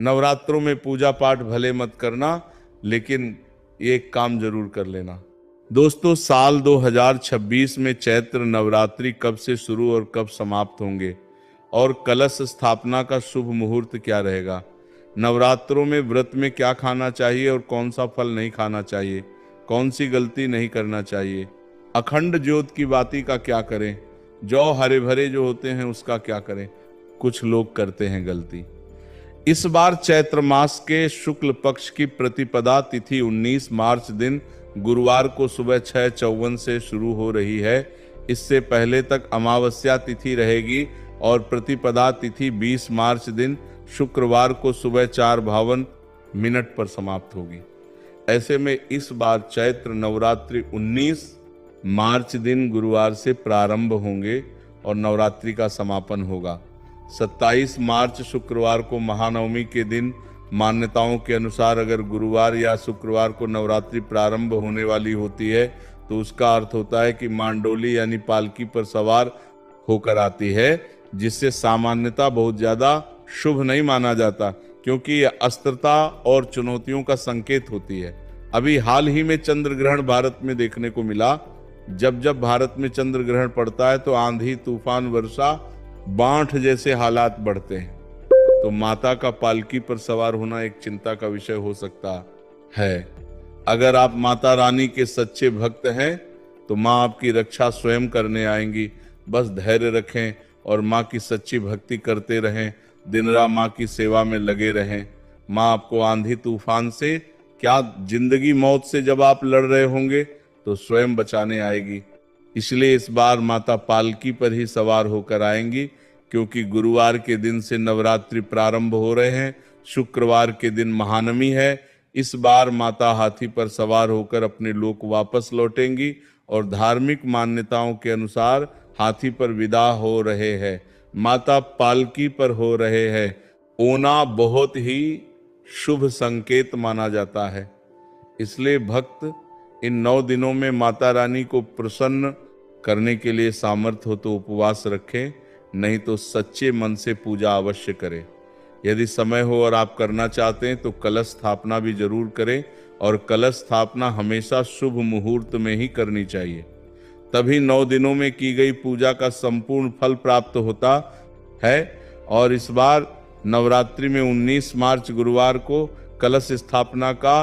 नवरात्रों में पूजा पाठ भले मत करना, लेकिन एक काम जरूर कर लेना। दोस्तों, साल 2026 में चैत्र नवरात्रि कब से शुरू और कब समाप्त होंगे, और कलश स्थापना का शुभ मुहूर्त क्या रहेगा, नवरात्रों में व्रत में क्या खाना चाहिए और कौन सा फल नहीं खाना चाहिए, कौन सी गलती नहीं करना चाहिए, अखंड ज्योत की बाती का क्या करें, जौ हरे भरे जो होते हैं उसका क्या करें। कुछ लोग करते हैं गलती। इस बार चैत्र मास के शुक्ल पक्ष की प्रतिपदा तिथि 19 मार्च दिन गुरुवार को सुबह 6:54 से शुरू हो रही है। इससे पहले तक अमावस्या तिथि रहेगी और प्रतिपदा तिथि 20 मार्च दिन शुक्रवार को सुबह 4:52 पर समाप्त होगी। ऐसे में इस बार चैत्र नवरात्रि 19 मार्च दिन गुरुवार से प्रारंभ होंगे और नवरात्रि का समापन होगा। 27 मार्च शुक्रवार को महानवमी के दिन मान्यताओं के अनुसार अगर गुरुवार या शुक्रवार को नवरात्रि प्रारंभ होने वाली होती है तो उसका अर्थ होता है कि मांडोली यानी पालकी पर सवार होकर आती है, जिससे सामान्यता बहुत ज्यादा शुभ नहीं माना जाता, क्योंकि यह अस्त्रता और चुनौतियों का संकेत होती है। अभी हाल ही में चंद्र ग्रहण भारत में देखने को मिला। जब जब भारत में चंद्र ग्रहण पड़ता है तो आंधी, तूफान, वर्षा, बाढ़ जैसे हालात बढ़ते हैं। तो माता का पालकी पर सवार होना एक चिंता का विषय हो सकता है। अगर आप माता रानी के सच्चे भक्त हैं तो माँ आपकी रक्षा स्वयं करने आएंगी। बस धैर्य रखें और माँ की सच्ची भक्ति करते रहें, दिन रात माँ की सेवा में लगे रहें। माँ आपको आंधी तूफान से क्या, जिंदगी मौत से जब आप लड़ रहे होंगे तो स्वयं बचाने आएगी। इसलिए इस बार माता पालकी पर ही सवार होकर आएंगी, क्योंकि गुरुवार के दिन से नवरात्रि प्रारंभ हो रहे हैं, शुक्रवार के दिन महानवमी है। इस बार माता हाथी पर सवार होकर अपने लोक वापस लौटेंगी और धार्मिक मान्यताओं के अनुसार हाथी पर विदा हो रहे हैं, माता पालकी पर हो रहे हैं। ओना बहुत ही शुभ संकेत माना जाता है। इसलिए भक्त इन 9 दिनों में माता रानी को प्रसन्न करने के लिए सामर्थ्य हो तो उपवास रखें, नहीं तो सच्चे मन से पूजा अवश्य करें। यदि समय हो और आप करना चाहते हैं तो कलश स्थापना भी जरूर करें, और कलश स्थापना हमेशा शुभ मुहूर्त में ही करनी चाहिए, तभी 9 दिनों में की गई पूजा का संपूर्ण फल प्राप्त होता है। और इस बार नवरात्रि में 19 मार्च गुरुवार को कलश स्थापना का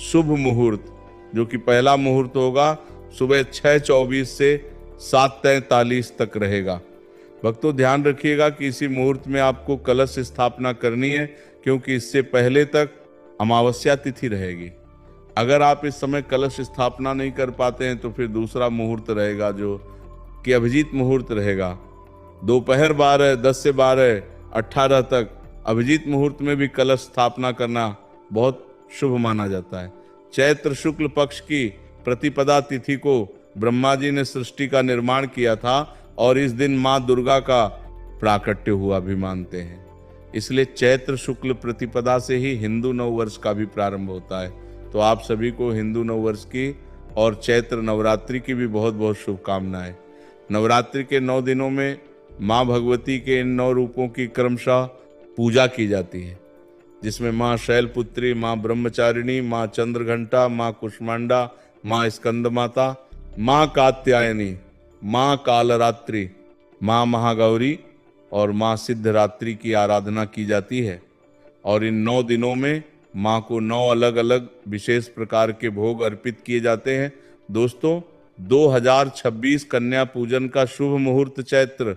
शुभ मुहूर्त, जो कि पहला मुहूर्त होगा, सुबह 6:24 से 7:43 तक रहेगा। भक्तों, ध्यान रखिएगा कि इसी मुहूर्त में आपको कलश स्थापना करनी है, क्योंकि इससे पहले तक अमावस्या तिथि रहेगी। अगर आप इस समय कलश स्थापना नहीं कर पाते हैं तो फिर दूसरा मुहूर्त रहेगा, जो कि अभिजीत मुहूर्त रहेगा। दोपहर 12, 10 से 12, 18 तक अभिजीत मुहूर्त में भी कलश स्थापना करना बहुत शुभ माना जाता है। चैत्र शुक्ल पक्ष की प्रतिपदा तिथि को ब्रह्मा जी ने सृष्टि का निर्माण किया था और इस दिन मां दुर्गा का प्राकट्य हुआ भी मानते हैं। इसलिए चैत्र शुक्ल प्रतिपदा से ही हिंदू नववर्ष का भी प्रारंभ होता है। तो आप सभी को हिंदू नववर्ष की और चैत्र नवरात्रि की भी बहुत बहुत शुभकामनाएं। नवरात्रि के 9 दिनों में मां भगवती के इन 9 रूपों की क्रमशः पूजा की जाती है, जिसमें मां शैलपुत्री, मां ब्रह्मचारिणी, मां चंद्रघंटा, मां कुष्मांडा, मां स्कंद माता, मां कात्यायनी, मां कालरात्रि, मां महागौरी और मां सिद्धरात्रि की आराधना की जाती है। और इन 9 दिनों में मां को 9 अलग अलग विशेष प्रकार के भोग अर्पित किए जाते हैं। दोस्तों, 2026 कन्या पूजन का शुभ मुहूर्त चैत्र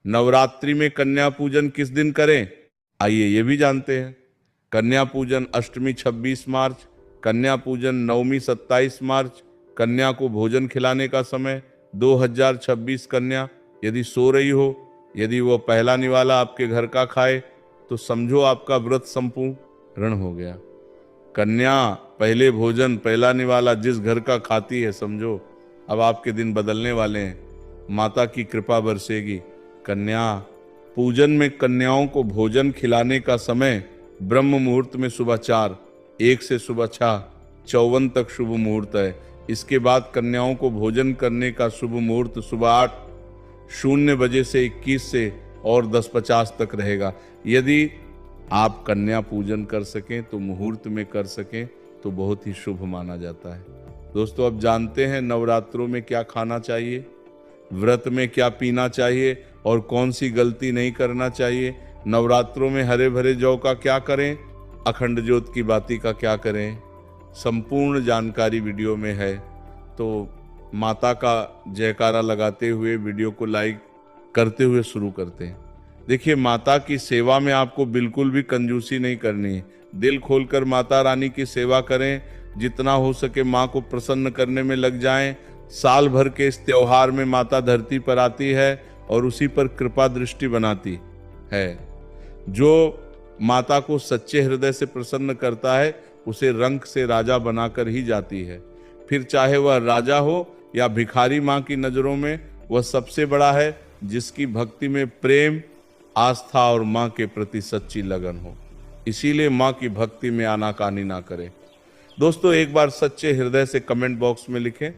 नवरात्रि में कन्या पूजन किस दिन करें, आइए ये भी जानते हैं। कन्या पूजन अष्टमी 26 मार्च, कन्या पूजन नवमी 27 मार्च। कन्या को भोजन खिलाने का समय 2026 कन्या यदि सो रही हो, यदि वो पहला निवाला आपके घर का खाए तो समझो आपका व्रत संपूर्ण हो गया। कन्या पहले भोजन, पहला निवाला जिस घर का खाती है, समझो अब आपके दिन बदलने वाले हैं, माता की कृपा बरसेगी। कन्या पूजन में कन्याओं को भोजन खिलाने का समय ब्रह्म मुहूर्त में सुबह 4:01 से सुबह 6:54 तक शुभ मुहूर्त है। इसके बाद कन्याओं को भोजन करने का शुभ मुहूर्त सुबह 8:00 बजे से 21 से और 10:50 तक रहेगा। यदि आप कन्या पूजन कर सकें तो मुहूर्त में कर सकें तो बहुत ही शुभ माना जाता है। दोस्तों, अब जानते हैं नवरात्रों में क्या खाना चाहिए, व्रत में क्या पीना चाहिए और कौन सी गलती नहीं करना चाहिए। नवरात्रों में हरे भरे जौ का क्या करें, अखंड ज्योत की बाती का क्या करें, संपूर्ण जानकारी वीडियो में है। तो माता का जयकारा लगाते हुए वीडियो को लाइक करते हुए शुरू करते हैं। देखिए, माता की सेवा में आपको बिल्कुल भी कंजूसी नहीं करनी है। दिल खोलकर माता रानी की सेवा करें, जितना हो सके माँ को प्रसन्न करने में लग जाएं। साल भर के इस त्योहार में माता धरती पर आती है और उसी पर कृपा दृष्टि बनाती है। जो माता को सच्चे हृदय से प्रसन्न करता है उसे रंक से राजा बनाकर ही जाती है। फिर चाहे वह राजा हो या भिखारी, माँ की नजरों में वह सबसे बड़ा है जिसकी भक्ति में प्रेम, आस्था और माँ के प्रति सच्ची लगन हो। इसीलिए माँ की भक्ति में आनाकानी ना करें। दोस्तों, एक बार सच्चे हृदय से कमेंट बॉक्स में लिखें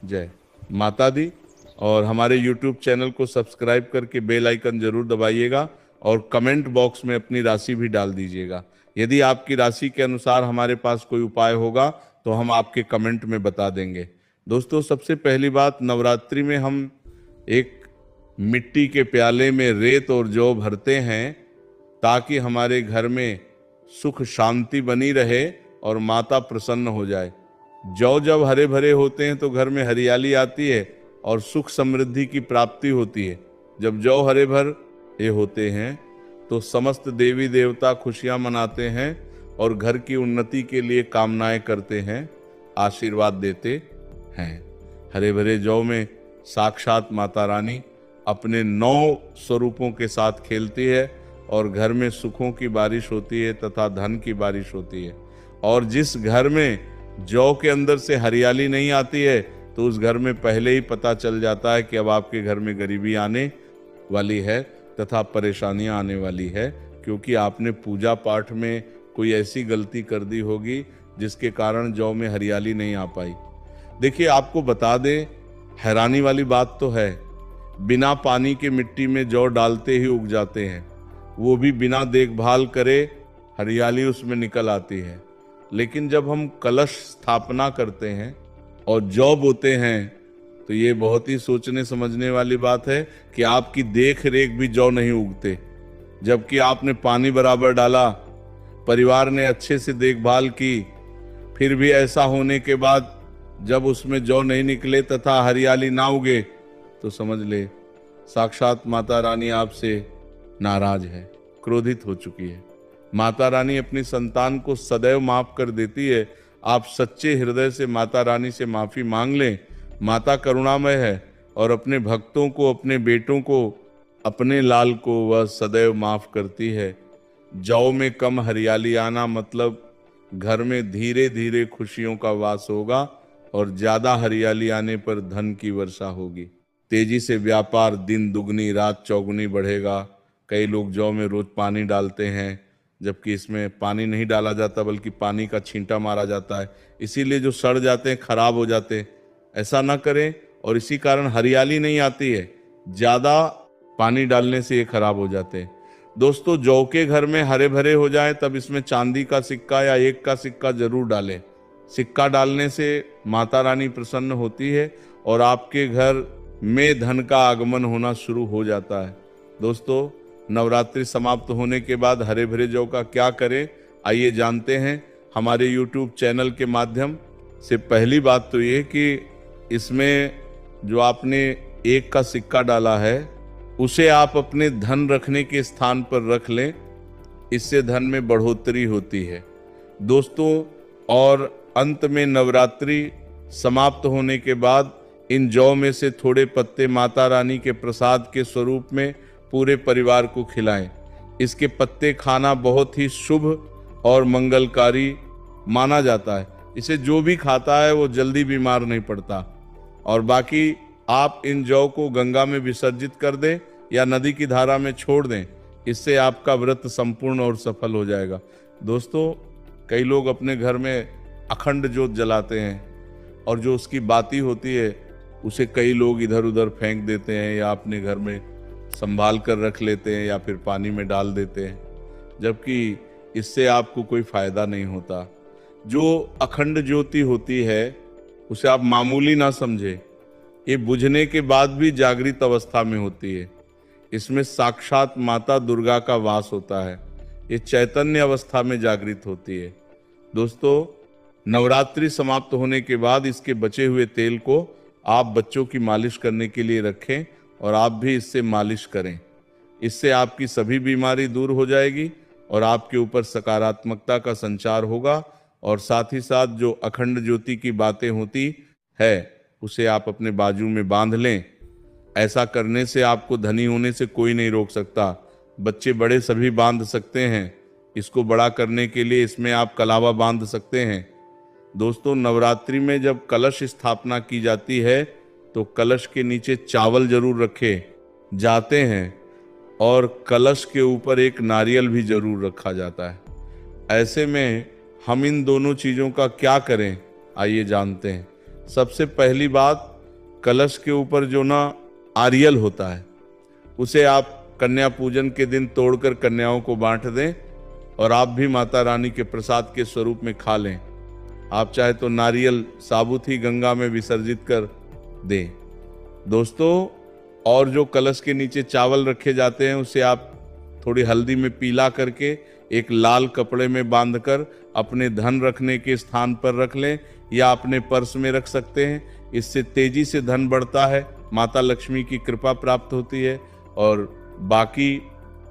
जय माता दी, और हमारे YouTube चैनल को सब्सक्राइब करके बेल आइकन जरूर दबाइएगा और कमेंट बॉक्स में अपनी राशि भी डाल दीजिएगा। यदि आपकी राशि के अनुसार हमारे पास कोई उपाय होगा तो हम आपके कमेंट में बता देंगे। दोस्तों, सबसे पहली बात, नवरात्रि में हम एक मिट्टी के प्याले में रेत और जौ भरते हैं ताकि हमारे घर में सुख शांति बनी रहे और माता प्रसन्न हो जाए। जौ जब हरे भरे होते हैं तो घर में हरियाली आती है और सुख समृद्धि की प्राप्ति होती है। जब जौ हरे भरे होते हैं तो समस्त देवी देवता खुशियां मनाते हैं और घर की उन्नति के लिए कामनाएं करते हैं, आशीर्वाद देते हैं। हरे भरे जौ में साक्षात माता रानी अपने 9 स्वरूपों के साथ खेलती है और घर में सुखों की बारिश होती है तथा धन की बारिश होती है। और जिस घर में जौ के अंदर से हरियाली नहीं आती है तो उस घर में पहले ही पता चल जाता है कि अब आपके घर में गरीबी आने वाली है तथा परेशानियां आने वाली है, क्योंकि आपने पूजा पाठ में कोई ऐसी गलती कर दी होगी जिसके कारण जौ में हरियाली नहीं आ पाई। देखिए, आपको बता दें, हैरानी वाली बात तो है, बिना पानी के मिट्टी में जौ डालते ही उग जाते हैं, वो भी बिना देखभाल करे हरियाली उसमें निकल आती है। लेकिन जब हम कलश स्थापना करते हैं और जौ बोते हैं तो ये बहुत ही सोचने समझने वाली बात है कि आपकी देख रेख भी जौ नहीं उगते, जबकि आपने पानी बराबर डाला, परिवार ने अच्छे से देखभाल की, फिर भी ऐसा होने के बाद जब उसमें जौ नहीं निकले तथा हरियाली ना उगे तो समझ ले साक्षात माता रानी आपसे नाराज है, क्रोधित हो चुकी है। माता रानी अपनी संतान को सदैव माफ कर देती है। आप सच्चे हृदय से माता रानी से माफी मांग लें। माता करुणामय है और अपने भक्तों को, अपने बेटों को, अपने लाल को वह सदैव माफ करती है। जौ में कम हरियाली आना मतलब घर में धीरे धीरे खुशियों का वास होगा और ज्यादा हरियाली आने पर धन की वर्षा होगी। तेजी से व्यापार दिन दुगनी रात चौगुनी बढ़ेगा। कई लोग जौ में रोज पानी डालते हैं, जबकि इसमें पानी नहीं डाला जाता बल्कि पानी का छींटा मारा जाता है, इसीलिए जो सड़ जाते हैं, खराब हो जाते हैं। ऐसा ना करें और इसी कारण हरियाली नहीं आती है, ज्यादा पानी डालने से ये खराब हो जाते हैं। दोस्तों, जौ के घर में हरे भरे हो जाए तब इसमें चांदी का सिक्का या 1 का सिक्का जरूर डालें। सिक्का डालने से माता रानी प्रसन्न होती है और आपके घर में धन का आगमन होना शुरू हो जाता है। दोस्तों, नवरात्रि समाप्त होने के बाद हरे भरे जौ का क्या करें, आइए जानते हैं हमारे YouTube चैनल के माध्यम से। पहली बात तो ये कि इसमें जो आपने 1 का सिक्का डाला है उसे आप अपने धन रखने के स्थान पर रख लें, इससे धन में बढ़ोतरी होती है। दोस्तों, और अंत में नवरात्रि समाप्त होने के बाद इन जौ में से थोड़े पत्ते माता रानी के प्रसाद के स्वरूप में पूरे परिवार को खिलाएं। इसके पत्ते खाना बहुत ही शुभ और मंगलकारी माना जाता है। इसे जो भी खाता है वो जल्दी बीमार नहीं पड़ता। और बाकी आप इन जौ को गंगा में विसर्जित कर दें या नदी की धारा में छोड़ दें, इससे आपका व्रत संपूर्ण और सफल हो जाएगा। दोस्तों, कई लोग अपने घर में अखंड ज्योत जलाते हैं और जो उसकी बाती होती है उसे कई लोग इधर उधर फेंक देते हैं या अपने घर में संभाल कर रख लेते हैं या फिर पानी में डाल देते हैं। जबकि इससे आपको कोई फायदा नहीं होता। जो अखंड ज्योति होती है उसे आप मामूली ना समझे, ये बुझने के बाद भी जागृत अवस्था में होती है। इसमें साक्षात माता दुर्गा का वास होता है। ये चैतन्य अवस्था में जागृत होती है। दोस्तों, नवरात्रि समाप्त होने के बाद इसके बचे हुए तेल को आप बच्चों की मालिश करने के लिए रखें और आप भी इससे मालिश करें। इससे आपकी सभी बीमारी दूर हो जाएगी और आपके ऊपर सकारात्मकता का संचार होगा। और साथ ही साथ जो अखंड ज्योति की बातें होती है उसे आप अपने बाजू में बांध लें। ऐसा करने से आपको धनी होने से कोई नहीं रोक सकता। बच्चे बड़े सभी बांध सकते हैं। इसको बड़ा करने के लिए इसमें आप कलावा बांध सकते हैं। दोस्तों, नवरात्रि में जब कलश स्थापना की जाती है तो कलश के नीचे चावल जरूर रखे जाते हैं और कलश के ऊपर एक नारियल भी जरूर रखा जाता है। ऐसे में हम इन दोनों चीज़ों का क्या करें, आइए जानते हैं। सबसे पहली बात, कलश के ऊपर जो ना नारियल होता है उसे आप कन्या पूजन के दिन तोड़कर कन्याओं को बांट दें और आप भी माता रानी के प्रसाद के स्वरूप में खा लें। आप चाहे तो नारियल साबुत ही गंगा में विसर्जित कर दें। दोस्तों, और जो कलश के नीचे चावल रखे जाते हैं उसे आप थोड़ी हल्दी में पीला करके एक लाल कपड़े में बांधकर अपने धन रखने के स्थान पर रख लें या अपने पर्स में रख सकते हैं। इससे तेजी से धन बढ़ता है, माता लक्ष्मी की कृपा प्राप्त होती है। और बाकी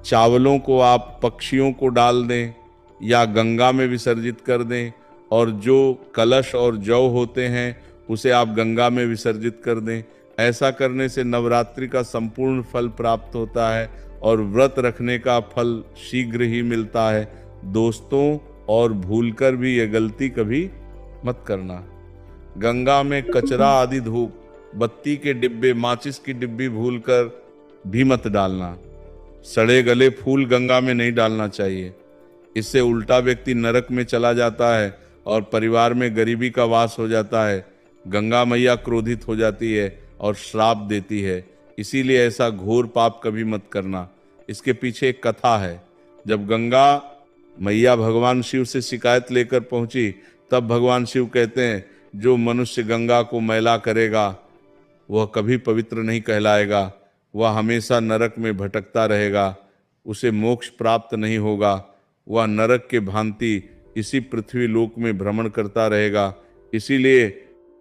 चावलों को आप पक्षियों को डाल दें या गंगा में विसर्जित कर दें और जो कलश और जौ होते हैं उसे आप गंगा में विसर्जित कर दें। ऐसा करने से नवरात्रि का संपूर्ण फल प्राप्त होता है और व्रत रखने का फल शीघ्र ही मिलता है। दोस्तों, और भूलकर भी ये गलती कभी मत करना। गंगा में कचरा आदि धूप, बत्ती के डिब्बे, माचिस की डिब्बी भूलकर भी मत डालना। सड़े गले फूल गंगा में नहीं डालना चाहिए। इससे उल्टा व्यक्ति नरक में चला जाता है और परिवार में गरीबी का वास हो जाता है। गंगा मैया क्रोधित हो जाती है और श्राप देती है। इसीलिए ऐसा घोर पाप कभी मत करना। इसके पीछे एक कथा है। जब गंगा मैया भगवान शिव से शिकायत लेकर पहुंची तब भगवान शिव कहते हैं, जो मनुष्य गंगा को मैला करेगा वह कभी पवित्र नहीं कहलाएगा, वह हमेशा नरक में भटकता रहेगा, उसे मोक्ष प्राप्त नहीं होगा, वह नरक के भांति इसी पृथ्वी लोक में भ्रमण करता रहेगा। इसीलिए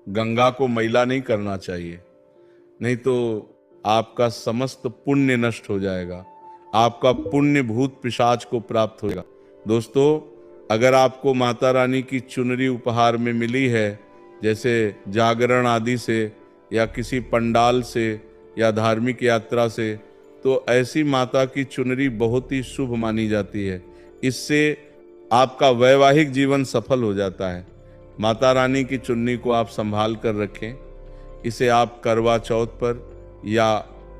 गंगा को मैला नहीं करना चाहिए, नहीं तो आपका समस्त पुण्य नष्ट हो जाएगा, आपका पुण्य भूत पिशाच को प्राप्त होगा। दोस्तों, अगर आपको माता रानी की चुनरी उपहार में मिली है, जैसे जागरण आदि से या किसी पंडाल से या धार्मिक यात्रा से, तो ऐसी माता की चुनरी बहुत ही शुभ मानी जाती है। इससे आपका वैवाहिक जीवन सफल हो जाता है। माता रानी की चुन्नी को आप संभाल कर रखें। इसे आप करवा चौथ पर या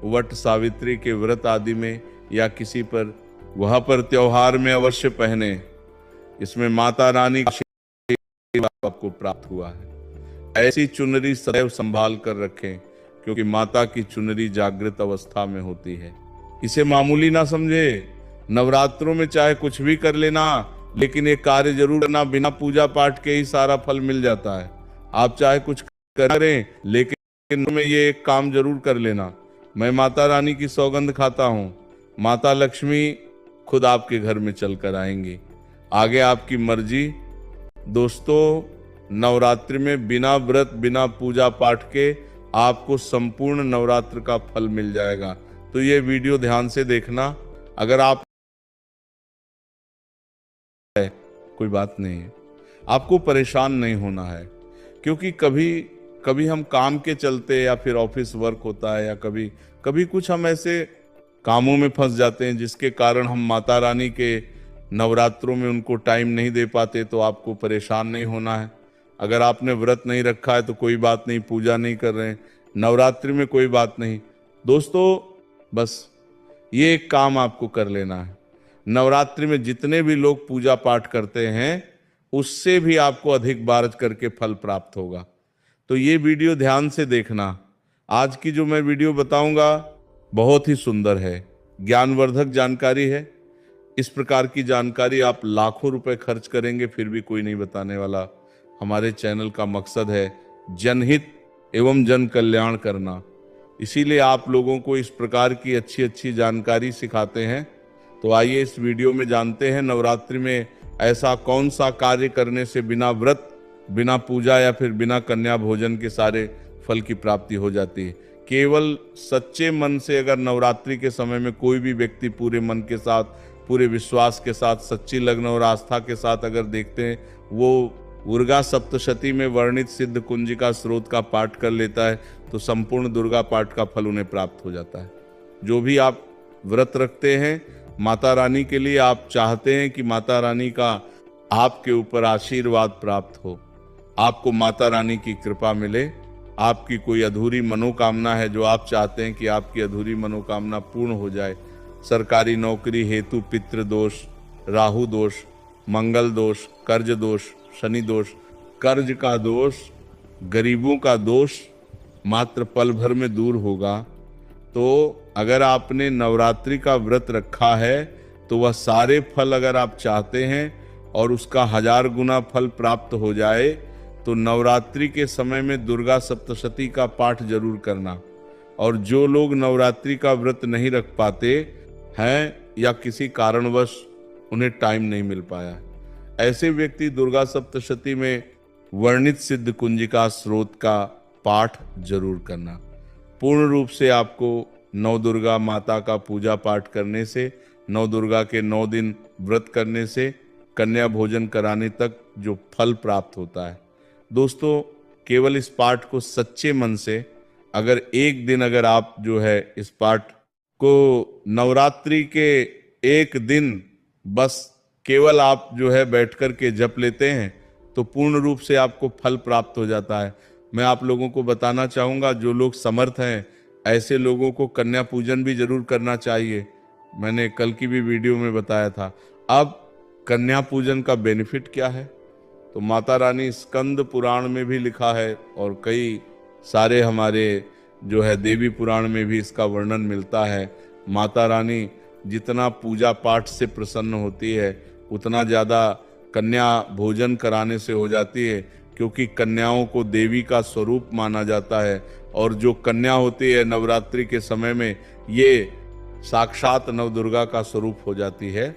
वट सावित्री के व्रत आदि में या किसी पर वहाँ पर त्योहार में अवश्य पहने। इसमें माता रानी का आशीर्वाद आपको प्राप्त हुआ है। ऐसी चुनरी सदैव संभाल कर रखें, क्योंकि माता की चुनरी जागृत अवस्था में होती है। इसे मामूली ना समझे। नवरात्रों में चाहे कुछ भी कर लेना, लेकिन एक कार्य जरूर करना, बिना पूजा पाठ के ही सारा फल मिल जाता है। आप चाहे कुछ करें, लेकिन में ये एक काम जरूर कर लेना। मैं माता रानी की सौगंध खाता हूँ, माता लक्ष्मी खुद आपके घर में चलकर आएंगी। आगे आपकी मर्जी। दोस्तों, नवरात्रि में बिना व्रत बिना पूजा पाठ के आपको संपूर्ण नवरात्र का फल मिल जाएगा। तो ये वीडियो ध्यान से देखना। अगर आप कोई बात नहीं है, आपको परेशान नहीं होना है, क्योंकि कभी हम काम के चलते या फिर ऑफिस वर्क होता है या कभी कुछ हम ऐसे कामों में फंस जाते हैं जिसके कारण हम माता रानी के नवरात्रों में उनको टाइम नहीं दे पाते। तो आपको परेशान नहीं होना है। अगर आपने व्रत नहीं रखा है तो कोई बात नहीं, पूजा नहीं कर रहे हैं नवरात्रि में, कोई बात नहीं। दोस्तों, बस ये एक काम आपको कर लेना है। नवरात्रि में जितने भी लोग पूजा पाठ करते हैं उससे भी आपको अधिक बार करके फल प्राप्त होगा। तो ये वीडियो ध्यान से देखना। आज की जो मैं वीडियो बताऊंगा बहुत ही सुंदर है, ज्ञानवर्धक जानकारी है। इस प्रकार की जानकारी आप लाखों रुपए खर्च करेंगे फिर भी कोई नहीं बताने वाला। हमारे चैनल का मकसद है जनहित एवं जन कल्याण करना, इसीलिए आप लोगों को इस प्रकार की अच्छी अच्छी जानकारी सिखाते हैं। तो आइए इस वीडियो में जानते हैं नवरात्रि में ऐसा कौन सा कार्य करने से बिना व्रत, बिना पूजा या फिर बिना कन्या भोजन के सारे फल की प्राप्ति हो जाती है। केवल सच्चे मन से अगर नवरात्रि के समय में कोई भी व्यक्ति पूरे मन के साथ, पूरे विश्वास के साथ, सच्ची लगन और आस्था के साथ अगर देखते हैं, वो दुर्गा सप्तशती में वर्णित सिद्ध कुंजिका स्रोत का पाठ कर लेता है तो संपूर्ण दुर्गा पाठ का फल उन्हें प्राप्त हो जाता है। जो भी आप व्रत रखते हैं माता रानी के लिए, आप चाहते हैं कि माता रानी का आपके ऊपर आशीर्वाद प्राप्त हो, आपको माता रानी की कृपा मिले, आपकी कोई अधूरी मनोकामना है जो आप चाहते हैं कि आपकी अधूरी मनोकामना पूर्ण हो जाए, सरकारी नौकरी हेतु पितृ दोष, राहु दोष, मंगल दोष, कर्ज दोष, शनि दोष, कर्ज का दोष, गरीबों का दोष मात्र पल भर में दूर होगा। तो अगर आपने नवरात्रि का व्रत रखा है तो वह सारे फल अगर आप चाहते हैं और उसका 1000 गुना फल प्राप्त हो जाए तो नवरात्रि के समय में दुर्गा सप्तशती का पाठ जरूर करना। और जो लोग नवरात्रि का व्रत नहीं रख पाते हैं या किसी कारणवश उन्हें टाइम नहीं मिल पाया, ऐसे व्यक्ति दुर्गा सप्तशती में वर्णित सिद्ध कुंजिका स्रोत का पाठ जरूर करना। पूर्ण रूप से आपको नौ दुर्गा माता का पूजा पाठ करने से, नौ दुर्गा के 9 दिन व्रत करने से, कन्या भोजन कराने तक जो फल प्राप्त होता है। दोस्तों, केवल इस पाठ को सच्चे मन से अगर एक दिन अगर आप जो है इस पाठ को नवरात्रि के एक दिन बस केवल आप जो है बैठ कर के जप लेते हैं तो पूर्ण रूप से आपको फल प्राप्त हो जाता है। मैं आप लोगों को बताना चाहूँगा, जो लोग समर्थ हैं ऐसे लोगों को कन्या पूजन भी जरूर करना चाहिए। मैंने कल की भी वीडियो में बताया था। अब कन्या पूजन का बेनिफिट क्या है तो माता रानी स्कंद पुराण में भी लिखा है और कई सारे हमारे जो है देवी पुराण में भी इसका वर्णन मिलता है। माता रानी जितना पूजा पाठ से प्रसन्न होती है उतना ज़्यादा कन्या भोजन कराने से हो जाती है, क्योंकि कन्याओं को देवी का स्वरूप माना जाता है और जो कन्या होती है नवरात्रि के समय में ये साक्षात नवदुर्गा का स्वरूप हो जाती है।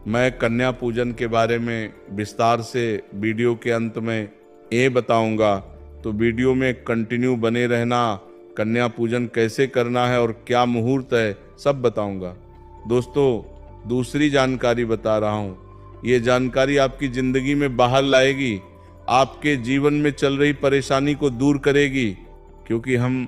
मैं कन्या पूजन के बारे में विस्तार से वीडियो के अंत में ये बताऊंगा, तो वीडियो में कंटिन्यू बने रहना। कन्या पूजन कैसे करना है और क्या मुहूर्त है सब बताऊंगा। दोस्तों, दूसरी जानकारी बता रहा हूँ, ये जानकारी आपकी जिंदगी में बाहर लाएगी, आपके जीवन में चल रही परेशानी को दूर करेगी, क्योंकि हम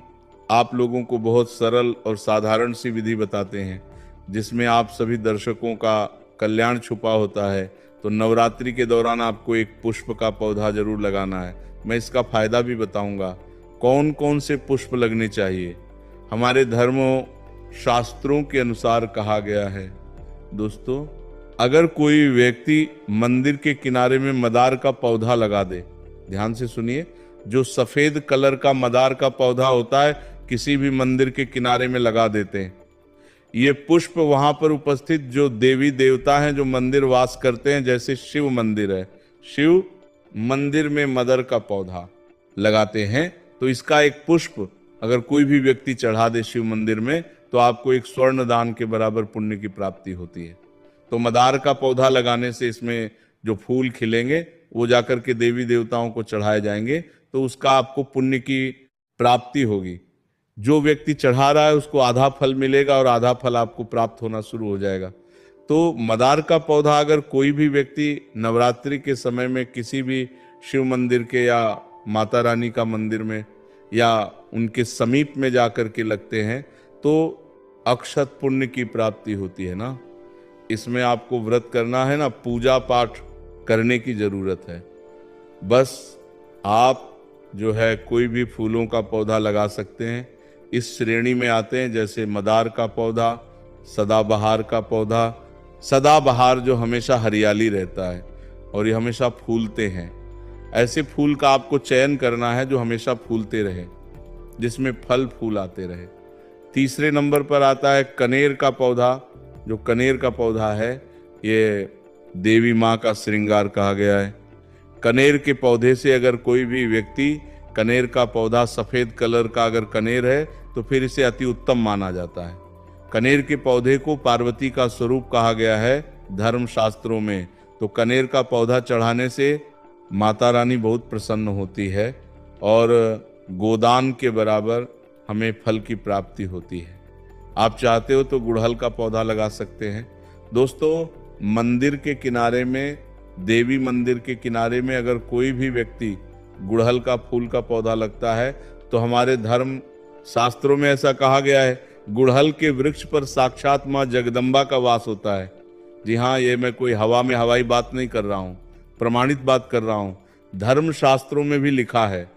आप लोगों को बहुत सरल और साधारण सी विधि बताते हैं जिसमें आप सभी दर्शकों का कल्याण छुपा होता है। तो नवरात्रि के दौरान आपको एक पुष्प का पौधा जरूर लगाना है। मैं इसका फायदा भी बताऊंगा, कौन कौन से पुष्प लगने चाहिए। हमारे धर्मों शास्त्रों के अनुसार कहा गया है दोस्तों, अगर कोई व्यक्ति मंदिर के किनारे में मदार का पौधा लगा दे, ध्यान से सुनिए, जो सफेद कलर का मदार का पौधा होता है किसी भी मंदिर के किनारे में लगा देते हैं। ये पुष्प वहां पर उपस्थित जो देवी देवता हैं जो मंदिर वास करते हैं, जैसे शिव मंदिर है, शिव मंदिर में मदर का पौधा लगाते हैं, तो इसका एक पुष्प अगर कोई भी व्यक्ति चढ़ा दे शिव मंदिर में तो आपको एक स्वर्ण दान के बराबर पुण्य की प्राप्ति होती है। तो मदार का पौधा लगाने से इसमें जो फूल खिलेंगे वो जाकर के देवी देवताओं को चढ़ाए जाएंगे, तो उसका आपको पुण्य की प्राप्ति होगी। जो व्यक्ति चढ़ा रहा है उसको आधा फल मिलेगा और आधा फल आपको प्राप्त होना शुरू हो जाएगा। तो मदार का पौधा अगर कोई भी व्यक्ति नवरात्रि के समय में किसी भी शिव मंदिर के या माता रानी का मंदिर में या उनके समीप में जाकर के लगते हैं तो अक्षत पुण्य की प्राप्ति होती है ना। इसमें आपको व्रत करना है ना, पूजा पाठ करने की जरूरत है। बस आप जो है कोई भी फूलों का पौधा लगा सकते हैं। इस श्रेणी में आते हैं जैसे मदार का पौधा, सदाबहार का पौधा। सदाबहार जो हमेशा हरियाली रहता है और ये हमेशा फूलते हैं, ऐसे फूल का आपको चयन करना है जो हमेशा फूलते रहे, जिसमें फल फूल आते रहे। तीसरे नंबर पर आता है कनेर का पौधा, जो कनेर का पौधा है ये देवी माँ का श्रृंगार कहा गया है। कनेर के पौधे से अगर कोई भी व्यक्ति, कनेर का पौधा सफेद कलर का अगर कनेर है तो फिर इसे अति उत्तम माना जाता है। कनेर के पौधे को पार्वती का स्वरूप कहा गया है धर्म शास्त्रों में। तो कनेर का पौधा चढ़ाने से माता रानी बहुत प्रसन्न होती है और गोदान के बराबर हमें फल की प्राप्ति होती है। आप चाहते हो तो गुड़हल का पौधा लगा सकते हैं। दोस्तों, मंदिर के किनारे में, देवी मंदिर के किनारे में अगर कोई भी व्यक्ति गुड़हल का फूल का पौधा लगता है तो हमारे धर्म शास्त्रों में ऐसा कहा गया है, गुड़हल के वृक्ष पर साक्षात माँ जगदम्बा का वास होता है। जी हाँ, ये मैं कोई हवा में हवाई बात नहीं कर रहा हूँ, प्रमाणित बात कर रहा हूँ। धर्म शास्त्रों में भी लिखा है।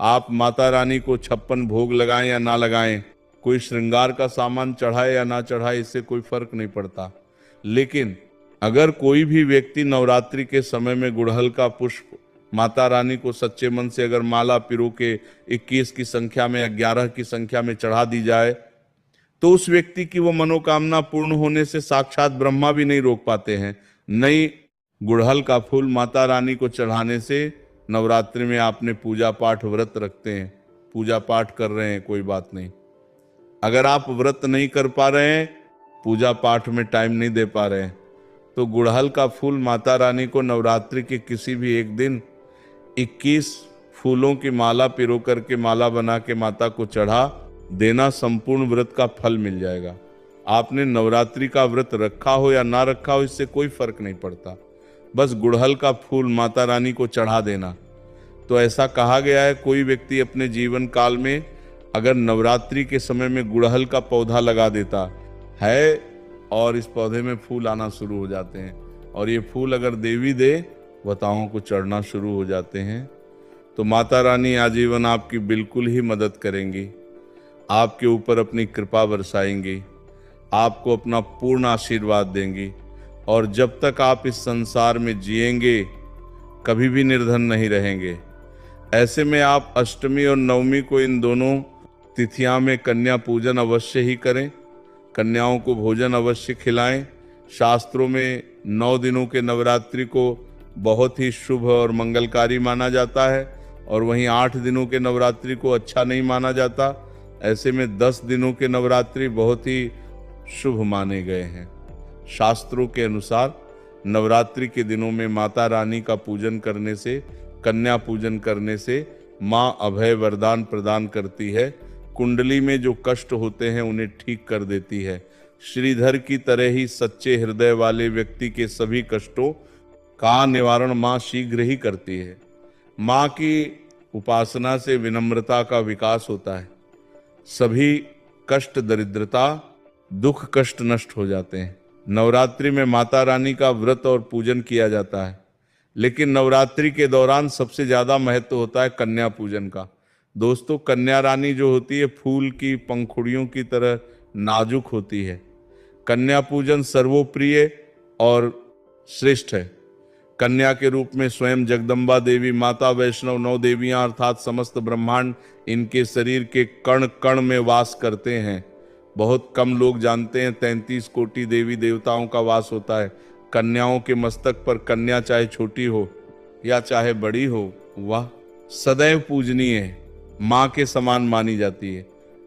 आप माता रानी को 56 भोग लगाएं या ना लगाएं, कोई श्रृंगार का सामान चढ़ाए या ना चढ़ाए, इससे कोई फर्क नहीं पड़ता। लेकिन अगर कोई भी व्यक्ति नवरात्रि के समय में गुड़हल का पुष्प माता रानी को सच्चे मन से अगर माला पिरो के 21 की संख्या में या 11 की संख्या में चढ़ा दी जाए तो उस व्यक्ति की वो मनोकामना पूर्ण होने से साक्षात ब्रह्मा भी नहीं रोक पाते हैं। नहीं, गुड़हल का फूल माता रानी को चढ़ाने से, नवरात्रि में आपने पूजा पाठ व्रत रखते हैं, पूजा पाठ कर रहे हैं, कोई बात नहीं। अगर आप व्रत नहीं कर पा रहे हैं, पूजा पाठ में टाइम नहीं दे पा रहे हैं, तो गुड़हल का फूल माता रानी को नवरात्रि के किसी भी एक दिन 21 फूलों की माला पिरो करके माला बना के माता को चढ़ा देना, संपूर्ण व्रत का फल मिल जाएगा। आपने नवरात्रि का व्रत रखा हो या ना रखा हो, इससे कोई फर्क नहीं पड़ता। बस गुड़हल का फूल माता रानी को चढ़ा देना। तो ऐसा कहा गया है, कोई व्यक्ति अपने जीवन काल में अगर नवरात्रि के समय में गुड़हल का पौधा लगा देता है और इस पौधे में फूल आना शुरू हो जाते हैं और ये फूल अगर देवी देवताओं को चढ़ना शुरू हो जाते हैं तो माता रानी आजीवन आपकी बिल्कुल ही मदद करेंगी, आपके ऊपर अपनी कृपा बरसाएंगी, आपको अपना पूर्ण आशीर्वाद देंगी और जब तक आप इस संसार में जिएंगे कभी भी निर्धन नहीं रहेंगे। ऐसे में आप अष्टमी और नवमी को, इन दोनों तिथियां में कन्या पूजन अवश्य ही करें, कन्याओं को भोजन अवश्य खिलाएं। शास्त्रों में 9 दिनों के नवरात्रि को बहुत ही शुभ और मंगलकारी माना जाता है और वहीं 8 दिनों के नवरात्रि को अच्छा नहीं माना जाता। ऐसे में 10 दिनों के नवरात्रि बहुत ही शुभ माने गए हैं। शास्त्रों के अनुसार नवरात्रि के दिनों में माता रानी का पूजन करने से, कन्या पूजन करने से माँ अभय वरदान प्रदान करती है। कुंडली में जो कष्ट होते हैं उन्हें ठीक कर देती है। श्रीधर की तरह ही सच्चे हृदय वाले व्यक्ति के सभी कष्टों का निवारण माँ शीघ्र ही करती है। माँ की उपासना से विनम्रता का विकास होता है। सभी कष्ट, दरिद्रता, दुख, कष्ट नष्ट हो जाते हैं। नवरात्रि में माता रानी का व्रत और पूजन किया जाता है, लेकिन नवरात्रि के दौरान सबसे ज्यादा महत्व होता है कन्या पूजन का। दोस्तों, कन्या रानी जो होती है फूल की पंखुड़ियों की तरह नाजुक होती है। कन्या पूजन सर्वोप्रिय और श्रेष्ठ है। कन्या के रूप में स्वयं जगदम्बा देवी, माता वैष्णव, 9 देवियां अर्थात समस्त ब्रह्मांड इनके शरीर के कण कण में वास करते हैं। बहुत कम लोग जानते हैं 33 कोटि देवी देवताओं का वास होता है। कन्याओं के मस्तक पर कन्या चाहे छोटी हो या चाहे बड़ी हो, वह सदैव पूजनीय है, माँ के समान मानी जाती है।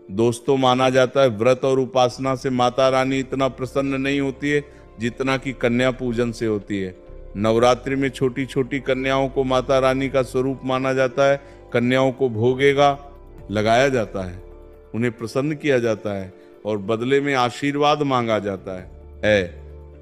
दोस्तों, माना जाता है व्रत और उपासना से माता रानी इतना प्रसन्न नहीं होती है जितना कि कन्या पूजन से होती है। नवरात्रि में छोटी छोटी कन्याओं को माता रानी का स्वरूप माना जाता है। कन्याओं को भोगेगा लगाया जाता है, उन्हें प्रसन्न किया जाता है और बदले में आशीर्वाद मांगा जाता है।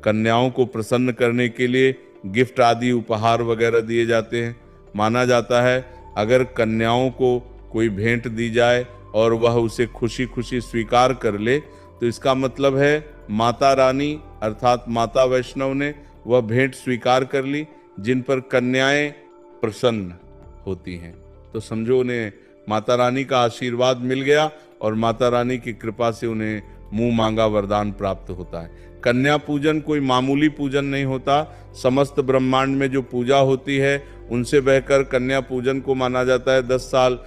कन्याओं को प्रसन्न करने के लिए गिफ्ट आदि उपहार वगैरह दिए जाते हैं। माना जाता है अगर कन्याओं को कोई भेंट दी जाए और वह उसे खुशी खुशी स्वीकार कर ले तो इसका मतलब है माता रानी अर्थात माता वैष्णव ने वह भेंट स्वीकार कर ली, जिन पर कन्याएं प्रसन्न होती हैं। तो समझो उन्हें माता रानी का आशीर्वाद मिल गया और माता रानी की कृपा से उन्हें मुंह मांगा वरदान प्राप्त होता है। कन्या पूजन कोई मामूली पूजन नहीं होता। समस्त ब्रह्मांड में जो पूजा होती है उनसे बहकर कन्या पूजन को माना जाता है। 10 साल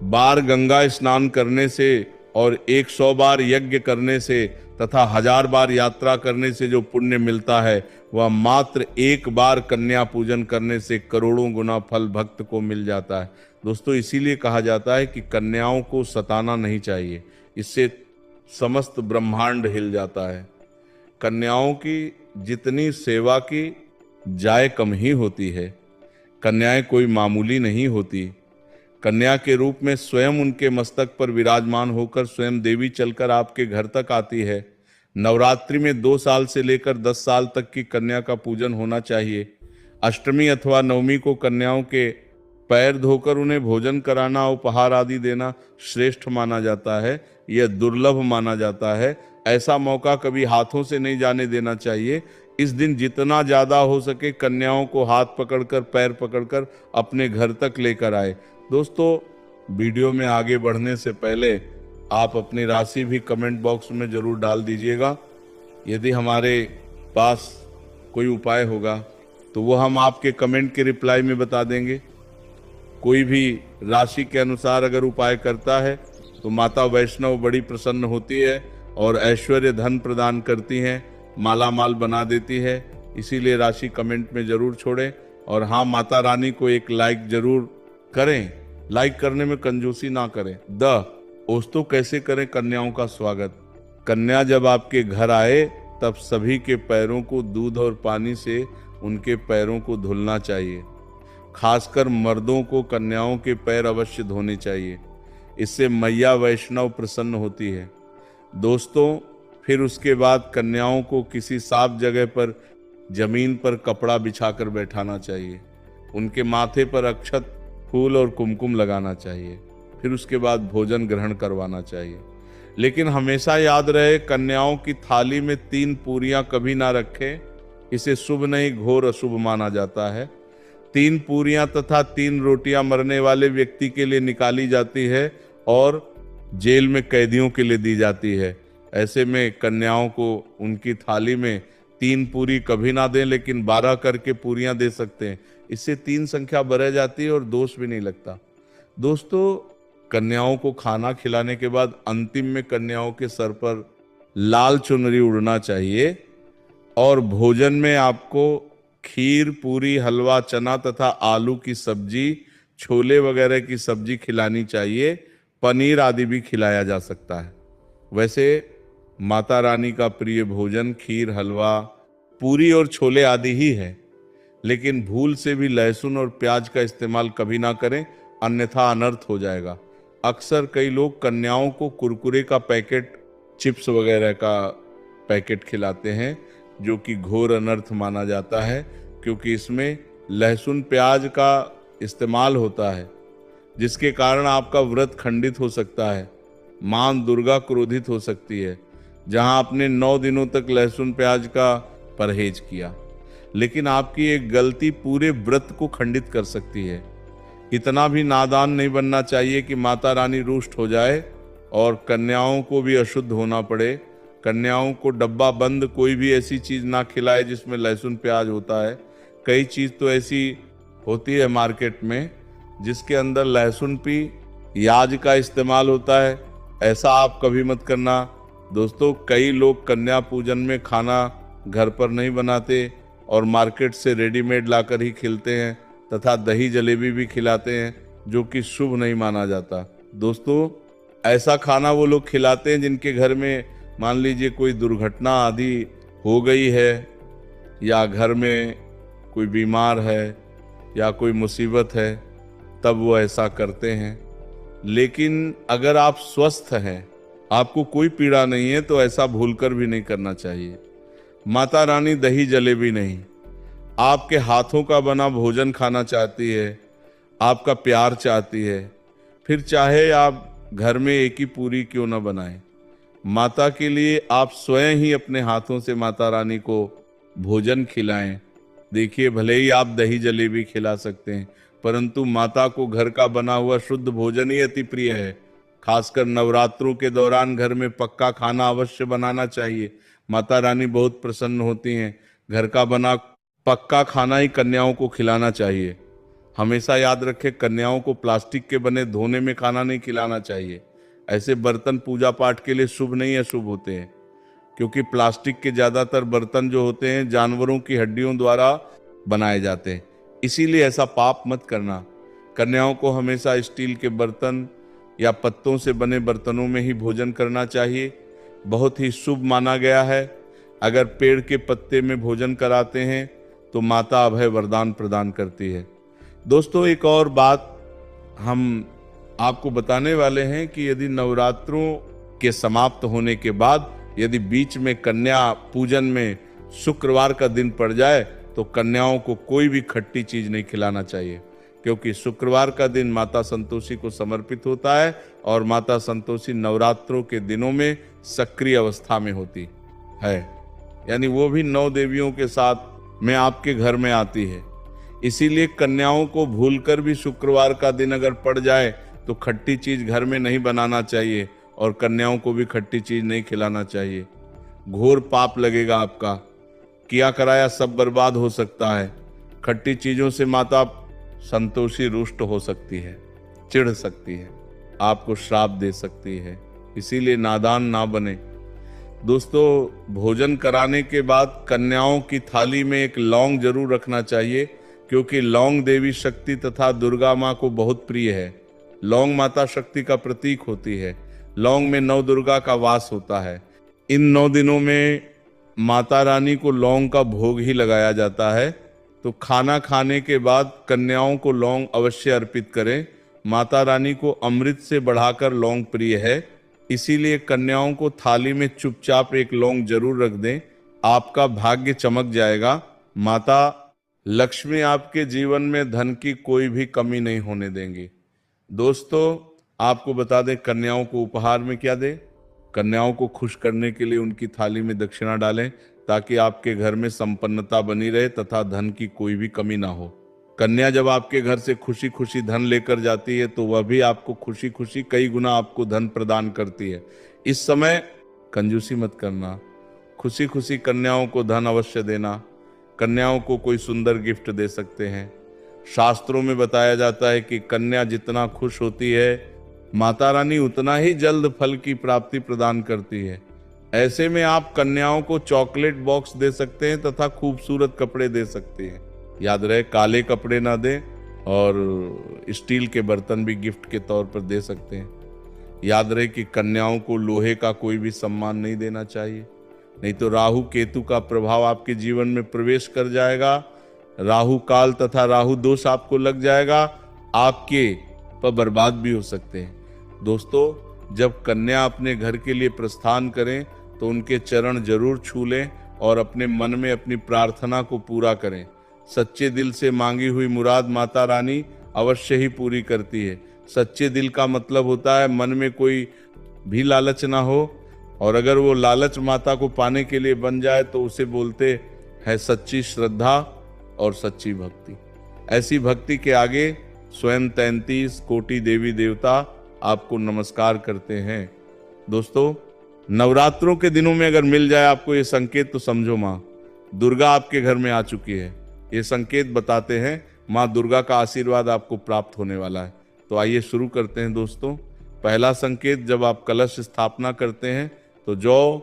बार गंगा स्नान करने से और 100 बार यज्ञ करने से तथा 1000 बार यात्रा करने से जो पुण्य मिलता है वह मात्र एक बार कन्या पूजन करने से करोड़ों गुना फल भक्त को मिल जाता है। दोस्तों, इसीलिए कहा जाता है कि कन्याओं को सताना नहीं चाहिए, इससे समस्त ब्रह्मांड हिल जाता है। कन्याओं की जितनी सेवा की जाए कम ही होती है। कन्याएं कोई मामूली नहीं होती। कन्या के रूप में स्वयं उनके मस्तक पर विराजमान होकर स्वयं देवी चलकर आपके घर तक आती है। नवरात्रि में 2 साल से लेकर 10 साल तक की कन्या का पूजन होना चाहिए। अष्टमी अथवा नवमी को कन्याओं के पैर धोकर उन्हें भोजन कराना, उपहार आदि देना श्रेष्ठ माना जाता है। यह दुर्लभ माना जाता है। ऐसा मौका कभी हाथों से नहीं जाने देना चाहिए। इस दिन जितना ज्यादा हो सके कन्याओं को हाथ पकड़कर, पैर पकड़कर अपने घर तक लेकर आए। दोस्तों, वीडियो में आगे बढ़ने से पहले आप अपनी राशि भी कमेंट बॉक्स में जरूर डाल दीजिएगा। यदि हमारे पास कोई उपाय होगा तो वो हम आपके कमेंट के रिप्लाई में बता देंगे। कोई भी राशि के अनुसार अगर उपाय करता है तो माता वैष्णव बड़ी प्रसन्न होती है और ऐश्वर्य धन प्रदान करती हैं, माला माल बना देती है। इसीलिए राशि कमेंट में जरूर छोड़ें और हाँ, माता रानी को एक लाइक जरूर करें। लाइक करने में कंजूसी ना करें। दोस्तों, कैसे करें कन्याओं का स्वागत? कन्या जब आपके घर आए तब सभी के पैरों को दूध और पानी से उनके पैरों को धुलना चाहिए। खासकर मर्दों को कन्याओं के पैर अवश्य धोने चाहिए। इससे मैया वैष्णव प्रसन्न होती है। दोस्तों, फिर उसके बाद कन्याओं को किसी साफ जगह पर जमीन पर कपड़ा बिछाकर बैठाना चाहिए। उनके माथे पर अक्षत, फूल और कुमकुम लगाना चाहिए। फिर उसके बाद भोजन ग्रहण करवाना चाहिए। लेकिन हमेशा याद रहे, कन्याओं की थाली में 3 पूरियां कभी ना रखें। इसे शुभ नहीं, घोर अशुभ माना जाता है। 3 पूरियां तथा 3 रोटियां मरने वाले व्यक्ति के लिए निकाली जाती है और जेल में कैदियों के लिए दी जाती है। ऐसे में कन्याओं को उनकी थाली में 3 पूरी कभी ना दें, लेकिन 12 करके पूरियां दे सकते हैं। इससे 3 संख्या बढ़ जाती है और दोष भी नहीं लगता। दोस्तों, कन्याओं को खाना खिलाने के बाद अंतिम में कन्याओं के सर पर लाल चुनरी उड़ना चाहिए और भोजन में आपको खीर, पूरी, हलवा, चना तथा आलू की सब्जी, छोले वगैरह की सब्जी खिलानी चाहिए। पनीर आदि भी खिलाया जा सकता है। वैसे माता रानी का प्रिय भोजन खीर, हलवा, पूरी और छोले आदि ही है। लेकिन भूल से भी लहसुन और प्याज का इस्तेमाल कभी ना करें, अन्यथा अनर्थ हो जाएगा। अक्सर कई लोग कन्याओं को कुरकुरे का पैकेट, चिप्स वगैरह का पैकेट खिलाते हैं, जो कि घोर अनर्थ माना जाता है, क्योंकि इसमें लहसुन प्याज का इस्तेमाल होता है, जिसके कारण आपका व्रत खंडित हो सकता है। मां दुर्गा क्रोधित हो सकती है। जहां आपने 9 दिनों तक लहसुन प्याज का परहेज किया, लेकिन आपकी एक गलती पूरे व्रत को खंडित कर सकती है। इतना भी नादान नहीं बनना चाहिए कि माता रानी रुष्ट हो जाए और कन्याओं को भी अशुद्ध होना पड़े। कन्याओं को डब्बा बंद कोई भी ऐसी चीज ना खिलाए जिसमें लहसुन प्याज होता है। कई चीज तो ऐसी होती है मार्केट में जिसके अंदर लहसुन प्याज का इस्तेमाल होता है। ऐसा आप कभी मत करना। दोस्तों, कई लोग कन्या पूजन में खाना घर पर नहीं बनाते और मार्केट से रेडीमेड लाकर ही खिलते हैं तथा दही जलेबी भी खिलाते हैं, जो कि शुभ नहीं माना जाता। दोस्तों, ऐसा खाना वो लोग खिलाते हैं जिनके घर में मान लीजिए कोई दुर्घटना आदि हो गई है, या घर में कोई बीमार है या कोई मुसीबत है, तब वो ऐसा करते हैं। लेकिन अगर आप स्वस्थ हैं, आपको कोई पीड़ा नहीं है, तो ऐसा भूलकर भी नहीं करना चाहिए। माता रानी दही जलेबी नहीं, आपके हाथों का बना भोजन खाना चाहती है, आपका प्यार चाहती है। फिर चाहे आप घर में एक ही पूरी क्यों ना बनाएं, माता के लिए आप स्वयं ही अपने हाथों से माता रानी को भोजन खिलाएं। देखिए, भले ही आप दही जलेबी खिला सकते हैं, परंतु माता को घर का बना हुआ शुद्ध भोजन ही अति प्रिय है। खासकर नवरात्रों के दौरान घर में पक्का खाना अवश्य बनाना चाहिए। माता रानी बहुत प्रसन्न होती हैं। घर का बना पक्का खाना ही कन्याओं को खिलाना चाहिए। हमेशा याद रखें, कन्याओं को प्लास्टिक के बने धोने में खाना नहीं खिलाना चाहिए। ऐसे बर्तन पूजा पाठ के लिए शुभ नहीं अशुभ होते हैं, क्योंकि प्लास्टिक के ज़्यादातर बर्तन जो होते हैं जानवरों की हड्डियों द्वारा बनाए जाते हैं, इसीलिए ऐसा पाप मत करना। कन्याओं को हमेशा स्टील के बर्तन या पत्तों से बने बर्तनों में ही भोजन करना चाहिए, बहुत ही शुभ माना गया है। अगर पेड़ के पत्ते में भोजन कराते हैं तो माता अभय वरदान प्रदान करती है। दोस्तों, एक और बात हम आपको बताने वाले हैं कि यदि नवरात्रों के समाप्त होने के बाद यदि बीच में कन्या पूजन में शुक्रवार का दिन पड़ जाए तो कन्याओं को कोई भी खट्टी चीज नहीं खिलाना चाहिए, क्योंकि शुक्रवार का दिन माता संतोषी को समर्पित होता है और माता संतोषी नवरात्रों के दिनों में सक्रिय अवस्था में होती है, यानी वो भी 9 देवियों के साथ में आपके घर में आती है। इसीलिए कन्याओं को भूलकर भी शुक्रवार का दिन अगर पड़ जाए तो खट्टी चीज घर में नहीं बनाना चाहिए और कन्याओं को भी खट्टी चीज नहीं खिलाना चाहिए। घोर पाप लगेगा आपका, किया कराया सब बर्बाद हो सकता है। खट्टी चीजों से माता संतोषी रुष्ट हो सकती है, चिढ़ सकती है, आपको श्राप दे सकती है, इसीलिए नादान ना बने। दोस्तों, भोजन कराने के बाद कन्याओं की थाली में एक लौंग जरूर रखना चाहिए, क्योंकि लौंग देवी शक्ति तथा दुर्गा माँ को बहुत प्रिय है। लौंग माता शक्ति का प्रतीक होती है। लौंग में 9 दुर्गा का वास होता है। इन 9 दिनों में माता रानी को लौंग का भोग ही लगाया जाता है, तो खाना खाने के बाद कन्याओं को लौंग अवश्य अर्पित करें। माता रानी को अमृत से बढ़ाकर लौंग प्रिय है, इसीलिए कन्याओं को थाली में चुपचाप एक लौंग जरूर रख दें, आपका भाग्य चमक जाएगा। माता लक्ष्मी आपके जीवन में धन की कोई भी कमी नहीं होने देंगी। दोस्तों, आपको बता दें कन्याओं को उपहार में क्या दें। कन्याओं को खुश करने के लिए उनकी थाली में दक्षिणा डालें, ताकि आपके घर में संपन्नता बनी रहे तथा धन की कोई भी कमी ना हो। कन्या जब आपके घर से खुशी खुशी धन लेकर जाती है तो वह भी आपको खुशी खुशी कई गुना आपको धन प्रदान करती है। इस समय कंजूसी मत करना, खुशी खुशी कन्याओं को धन अवश्य देना। कन्याओं को कोई सुंदर गिफ्ट दे सकते हैं। शास्त्रों में बताया जाता है कि कन्या जितना खुश होती है माता रानी उतना ही जल्द फल की प्राप्ति प्रदान करती है। ऐसे में आप कन्याओं को चॉकलेट बॉक्स दे सकते हैं तथा खूबसूरत कपड़े दे सकते हैं। याद रहे, काले कपड़े ना दें और स्टील के बर्तन भी गिफ्ट के तौर पर दे सकते हैं। याद रहे कि कन्याओं को लोहे का कोई भी सम्मान नहीं देना चाहिए, नहीं तो राहु केतु का प्रभाव आपके जीवन में प्रवेश कर जाएगा। राहु काल तथा राहु दोष आपको लग जाएगा, आपके पर बर्बाद भी हो सकते हैं। दोस्तों, जब कन्या अपने घर के लिए प्रस्थान करें तो उनके चरण जरूर छू लें और अपने मन में अपनी प्रार्थना को पूरा करें। सच्चे दिल से मांगी हुई मुराद माता रानी अवश्य ही पूरी करती है। सच्चे दिल का मतलब होता है मन में कोई भी लालच ना हो, और अगर वो लालच माता को पाने के लिए बन जाए तो उसे बोलते हैं सच्ची श्रद्धा और सच्ची भक्ति। ऐसी भक्ति के आगे स्वयं 33 कोटि देवी देवता आपको नमस्कार करते हैं। दोस्तों, नवरात्रों के दिनों में अगर मिल जाए आपको ये संकेत तो समझो माँ दुर्गा आपके घर में आ चुकी है। ये संकेत बताते हैं माँ दुर्गा का आशीर्वाद आपको प्राप्त होने वाला है। तो आइए शुरू करते हैं दोस्तों। पहला संकेत, जब आप कलश स्थापना करते हैं तो जौ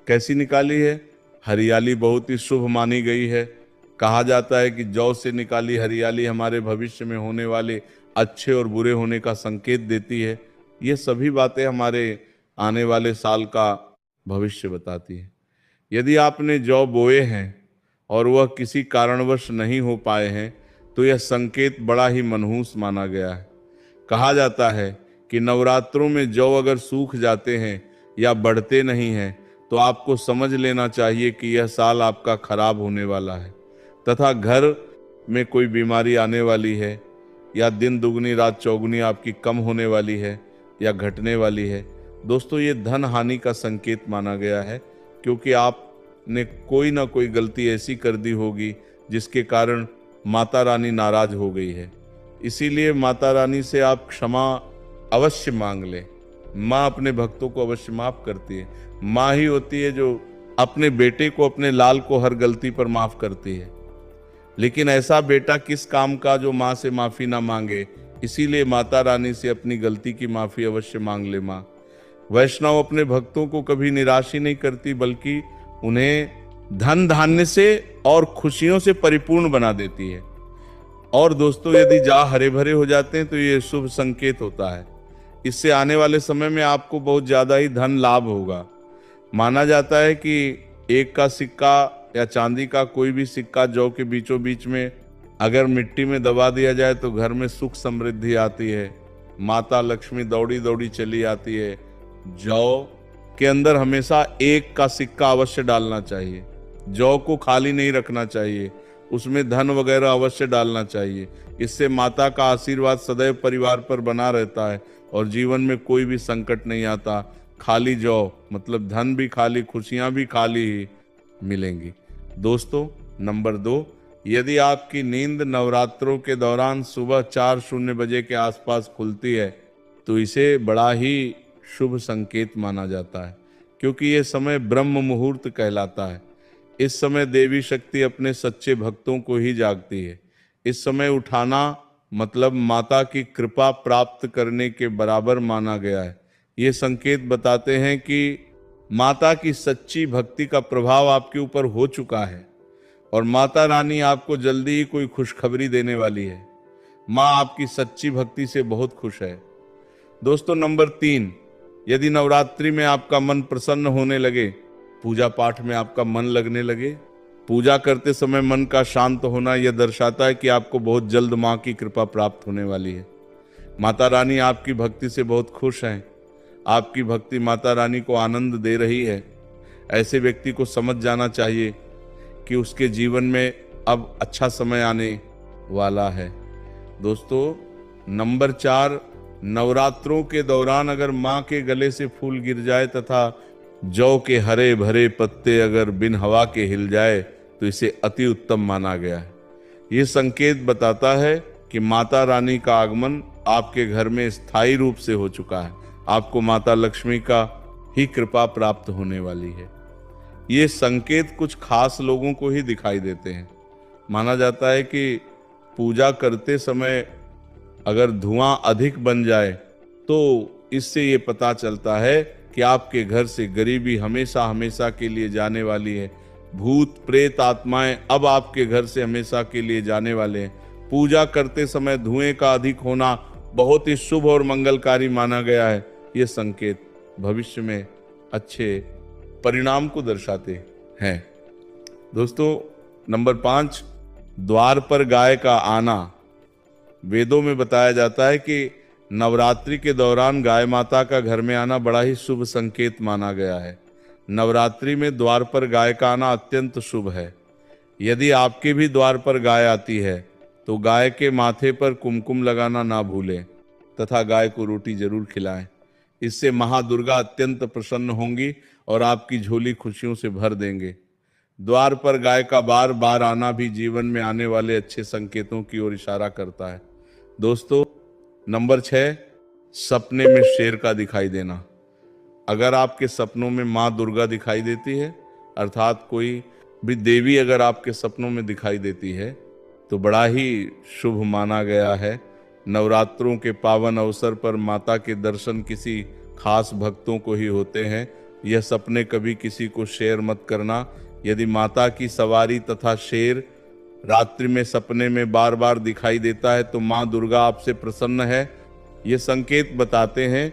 कैसी निकाली है? हरियाली बहुत ही शुभ मानी गई है। कहा जाता है कि जौ से निकाली हरियाली हमारे भविष्य में होने वाले अच्छे और बुरे होने का संकेत देती है। ये सभी बातें हमारे आने वाले साल का भविष्य बताती है। यदि आपने जौ बोए हैं और वह किसी कारणवश नहीं हो पाए हैं तो यह संकेत बड़ा ही मनहूस माना गया है। कहा जाता है कि नवरात्रों में जौ अगर सूख जाते हैं या बढ़ते नहीं हैं तो आपको समझ लेना चाहिए कि यह साल आपका खराब होने वाला है तथा घर में कोई बीमारी आने वाली है, या दिन दुगनी रात चौगुनी आपकी कम होने वाली है या घटने वाली है। दोस्तों, ये धन हानि का संकेत माना गया है, क्योंकि आपने कोई ना कोई गलती ऐसी कर दी होगी जिसके कारण माता रानी नाराज हो गई है। इसीलिए माता रानी से आप क्षमा अवश्य मांग लें। माँ अपने भक्तों को अवश्य माफ करती है। माँ ही होती है जो अपने बेटे को, अपने लाल को हर गलती पर माफ करती है। लेकिन ऐसा बेटा किस काम का जो माँ से माफी ना मांगे। इसीलिए माता रानी से अपनी गलती की माफी अवश्य मांग ले माँ। वैष्णव अपने भक्तों को कभी निराश ही नहीं करती, बल्कि उन्हें धन धान्य से और खुशियों से परिपूर्ण बना देती है। और दोस्तों, यदि जा हरे भरे हो जाते हैं तो ये शुभ संकेत होता है। इससे आने वाले समय में आपको बहुत ज्यादा ही धन लाभ होगा। माना जाता है कि एक का सिक्का या चांदी का कोई भी सिक्का जौ के बीचों बीच में अगर मिट्टी में दबा दिया जाए तो घर में सुख समृद्धि आती है, माता लक्ष्मी दौड़ी दौड़ी चली आती है। जौ के अंदर हमेशा एक का सिक्का अवश्य डालना चाहिए। जौ को खाली नहीं रखना चाहिए, उसमें धन वगैरह अवश्य डालना चाहिए। इससे माता का आशीर्वाद सदैव परिवार पर बना रहता है और जीवन में कोई भी संकट नहीं आता। खाली जौ मतलब धन भी खाली, खुशियां भी खाली ही मिलेंगी। दोस्तों, नंबर 2, यदि आपकी नींद नवरात्रों के दौरान सुबह 4:00 बजे के आसपास खुलती है तो इसे बड़ा ही शुभ संकेत माना जाता है, क्योंकि यह समय ब्रह्म मुहूर्त कहलाता है। इस समय देवी शक्ति अपने सच्चे भक्तों को ही जागती है। इस समय उठाना मतलब माता की कृपा प्राप्त करने के बराबर माना गया है। ये संकेत बताते हैं कि माता की सच्ची भक्ति का प्रभाव आपके ऊपर हो चुका है और माता रानी आपको जल्दी ही कोई खुशखबरी देने वाली है। माँ आपकी सच्ची भक्ति से बहुत खुश है। दोस्तों, नंबर 3, यदि नवरात्रि में आपका मन प्रसन्न होने लगे, पूजा पाठ में आपका मन लगने लगे, पूजा करते समय मन का शांत होना यह दर्शाता है कि आपको बहुत जल्द माँ की कृपा प्राप्त होने वाली है। माता रानी आपकी भक्ति से बहुत खुश हैं। आपकी भक्ति माता रानी को आनंद दे रही है। ऐसे व्यक्ति को समझ जाना चाहिए कि उसके जीवन में अब अच्छा समय आने वाला है। दोस्तों, नंबर 4, नवरात्रों के दौरान अगर माँ के गले से फूल गिर जाए तथा जौ के हरे भरे पत्ते अगर बिन हवा के हिल जाए तो इसे अति उत्तम माना गया है। ये संकेत बताता है कि माता रानी का आगमन आपके घर में स्थायी रूप से हो चुका है। आपको माता लक्ष्मी का ही कृपा प्राप्त होने वाली है। ये संकेत कुछ खास लोगों को ही दिखाई देते हैं। माना जाता है कि पूजा करते समय अगर धुआं अधिक बन जाए तो इससे ये पता चलता है कि आपके घर से गरीबी हमेशा हमेशा के लिए जाने वाली है। भूत प्रेत आत्माएं अब आपके घर से हमेशा के लिए जाने वाले हैं। पूजा करते समय धुएं का अधिक होना बहुत ही शुभ और मंगलकारी माना गया है। ये संकेत भविष्य में अच्छे परिणाम को दर्शाते हैं। दोस्तों, नंबर 5, द्वार पर गाय का आना। वेदों में बताया जाता है कि नवरात्रि के दौरान गाय माता का घर में आना बड़ा ही शुभ संकेत माना गया है। नवरात्रि में द्वार पर गाय का आना अत्यंत शुभ है। यदि आपके भी द्वार पर गाय आती है तो गाय के माथे पर कुमकुम लगाना ना भूलें तथा गाय को रोटी जरूर खिलाएं। इससे महादुर्गा अत्यंत प्रसन्न होंगी और आपकी झोली खुशियों से भर देंगे। द्वार पर गाय का बार बार आना भी जीवन में आने वाले अच्छे संकेतों की ओर इशारा करता है। दोस्तों, नंबर 6, सपने में शेर का दिखाई देना। अगर आपके सपनों में माँ दुर्गा दिखाई देती है, अर्थात कोई भी देवी अगर आपके सपनों में दिखाई देती है तो बड़ा ही शुभ माना गया है। नवरात्रों के पावन अवसर पर माता के दर्शन किसी खास भक्तों को ही होते हैं। यह सपने कभी किसी को शेयर मत करना। यदि माता की सवारी तथा शेर रात्रि में सपने में बार बार दिखाई देता है तो माँ दुर्गा आपसे प्रसन्न है। ये संकेत बताते हैं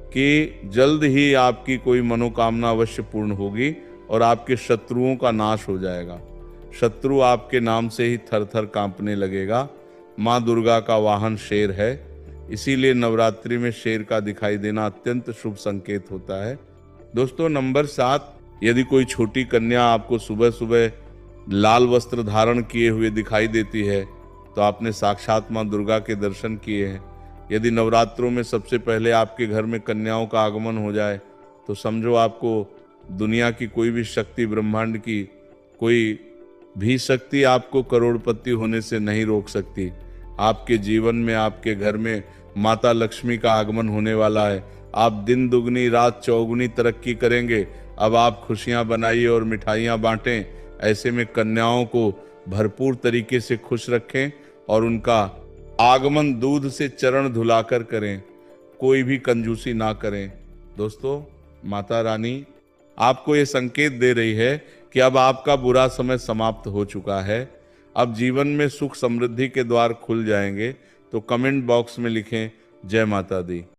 कि जल्द ही आपकी कोई मनोकामना अवश्य पूर्ण होगी और आपके शत्रुओं का नाश हो जाएगा। शत्रु आपके नाम से ही थर थर कांपने लगेगा। माँ दुर्गा का वाहन शेर है, इसीलिए नवरात्रि में शेर का दिखाई देना अत्यंत शुभ संकेत होता है। दोस्तों, नंबर 7, यदि कोई छोटी कन्या आपको सुबह सुबह लाल वस्त्र धारण किए हुए दिखाई देती है तो आपने साक्षात माँ दुर्गा के दर्शन किए हैं। यदि नवरात्रों में सबसे पहले आपके घर में कन्याओं का आगमन हो जाए तो समझो आपको दुनिया की कोई भी शक्ति, ब्रह्मांड की कोई भी शक्ति आपको करोड़पति होने से नहीं रोक सकती। आपके जीवन में, आपके घर में माता लक्ष्मी का आगमन होने वाला है। आप दिन दुगनी रात चौगुनी तरक्की करेंगे। अब आप खुशियां बनाइए और मिठाइयां बांटें। ऐसे में कन्याओं को भरपूर तरीके से खुश रखें और उनका आगमन दूध से चरण धुलाकर करें। कोई भी कंजूसी ना करें। दोस्तों, माता रानी आपको ये संकेत दे रही है कि अब आपका बुरा समय समाप्त हो चुका है। अब जीवन में सुख समृद्धि के द्वार खुल जाएंगे। तो कमेंट बॉक्स में लिखें जय माता दी।